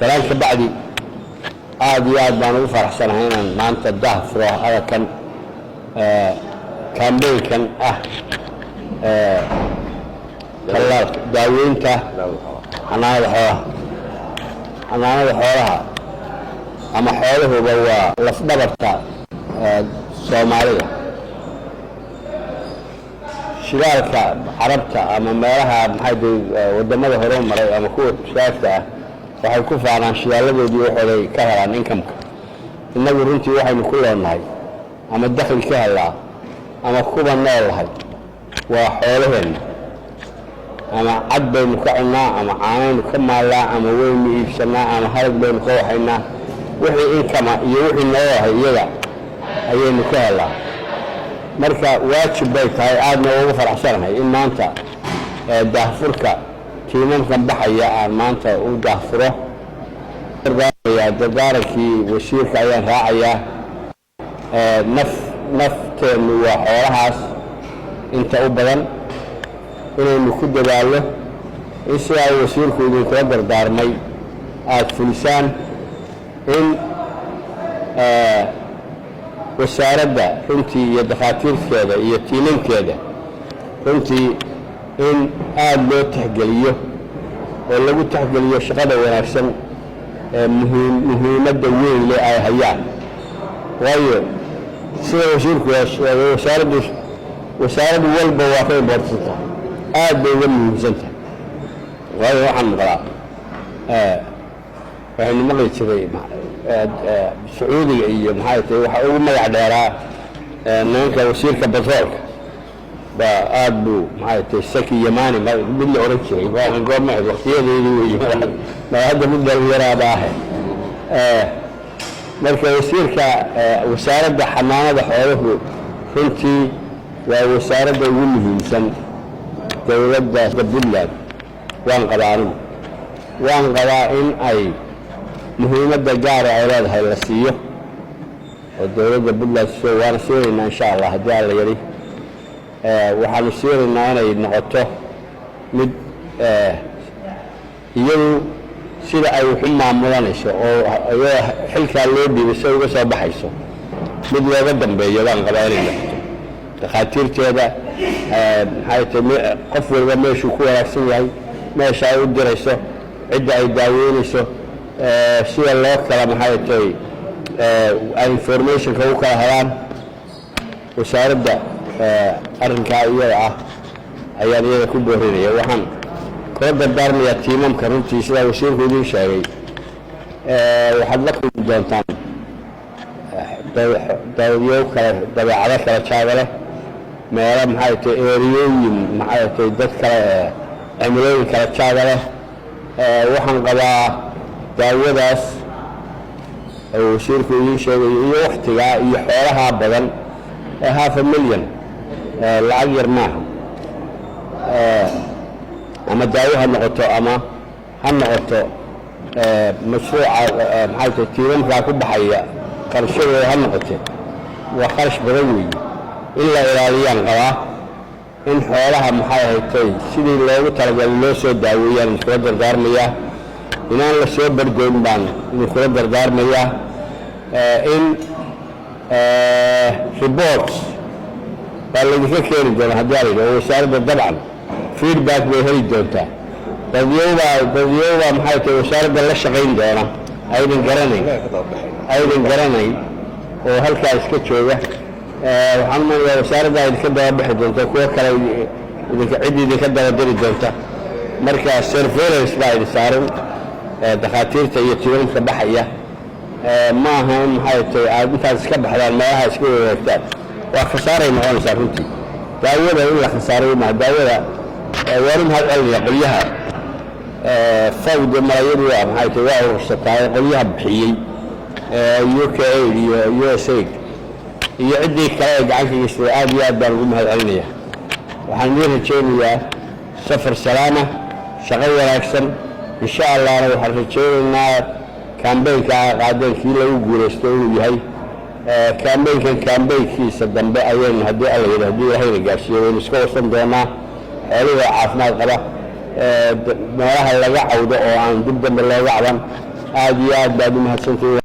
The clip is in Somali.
سلام كبعدي عاد بان ugu faraxsanahay inaan maanta daahfuro halkan campaign-kan talaalka daaweynta xanaanada xoolaha ama xoolahuba waa lafdhabarta Soomaalida shiraalka carabta ama meelaha wadamada horumaray ama kuwa shaqada waxay ku faanaan shidaaladoodii waxay ka helaan income-ka inagu runtii waxaynu ku leenahay ama dakhli ka helaa ama kuba noolahay waa xoolaheena ama cad baynu ka cunaa ama caanaynu ka maalaa ama weynu iibsanaa ama harag baynu ka waxaynaa wixii income iyo wixii noolahay iyaga ayaynu ka helaa marka waajib bay tahay aadna ugu faraxsanahay in maanta daahfurka tiimankan baxaya aan maanta u daahfuro dardaarankii wasiirka ayaan raacayaa nafteenu waa xoolahaas inta u badan inaynu ku dadaallo in sidaa wasiirku idinkula dardaarmay aada fulisaan in wasaaradda runtii iyo dakhaatiirteeda iyo tiimankeeda runtii in aad loo tixgeliyo oo lagu tixgeliyo shaqada wanaagsan ee muhiimadda weyn leh ay hayaan waayo sida wasiirku wasaaraddu walba waa ka importanta aad bay uga muhiimsanta waayo waxaan maqlaa waxaynu maqli jiray sacuudiga iyo maxay tahay waxa ugu magac dheeraa nimanka wasiirka batroolka aad buu maxay tahay saki yamani mid la oran jiray waa goorma waqtiyadeedii weeye ma hadda mid dhalinyarada marka wasiirka wasaaradda xanaanada xooluhu runtii waa wasaaradda ugu muhiimsan dowladda Puntland waan qabaa in ay muhiimadda gaar ah ay leedahay la siiyo oo dowladda Puntland waana siineynaa insha Allah haddii alla yari waxaanu siineynaa inay noqoto mid iyadu sida ay u maamulanayso oo xilka loo dhiibay si uga soo baxayso mid looga dambeeyo baan qabaa inay noqoto dakhaatiirteeda maxay tahay qof walba meeshuu ku wanaagsan yahay meesha ay u dirayso cidda ay daaweynayso sida loo kala maxay tahay information-ka u kala helaan wasaaradda arrinkaa iyada ayaan iyada ku boorinaya waxaan kula dardaarmayaa tiimamka runtii sidaa wasiirku idiin sheegay waxaad la kulmi doontaan dabeecado kala jaada leh meelo maxay tahay eeriyooyin maxay tahay dad kale cimilooyin kala jaada leh waxaan qabaa daawadaas oo wasiirku idiin sheegay iyo waqtigaa iyo xoolaha badan $500,000 lacag yar maaha ama daawo ha noqoto ama ha noqoto mashruuca maxay tahay tiimankaa ku baxaya qarashadooda ha noqote waa kharash badan weeye in la ilaaliyaan qabaa in xoolaha maxay haytay sidii loogu talagalay loo soo daaweeyaan iskula dardaarmayaa inaan la soo bargoyn baan idinkula dardaarmayaa in reports baa laydinka keeni doona haddii ala yidhi oo wasaaradda dabcan feedback bay heli doontaa dadyowbaa maxay tahay wasaaradda la shaqayn doona aydan garanayn oo halkaa iska jooga waxaan umanayaa wasaaradda idinka dababixi doonta kuwo kale cid idinka dabadiri doonta marka surveillance baa idin saaran dakhaatiirta iyo tiimanka baxaya ma aha in maxay tahay aad intaas iska baxdaan meelaha iska wareegtaan waa khasaaray noqonaysaa runtii daawada in la khasaaray maaha daawada waanu mahad celinaya qolyaha fawda malayadu maxay tahay waa urursataa qolyaha bixiyey UK iyo USA iyo ciddii kale ee gacanka geystay aad iyo aad baan ugu mahad celinaya waxaan idiin rajaynayaa safar salaama shaqo wanaagsan insha allahna waxaan rajaynaynaa campaign-ka qaadeenkii lagu guulaysto inuu yahay campaign-kiisa dambe ayaynu haddii alla yidhi haddii ilahayna gaarsiiyo waynu iska warsan doonaa xooluhu caafimaad qaba meelaha laga cawdo oo aan dib dambe looga caban aad iyo aad baad u mahadsantihiin.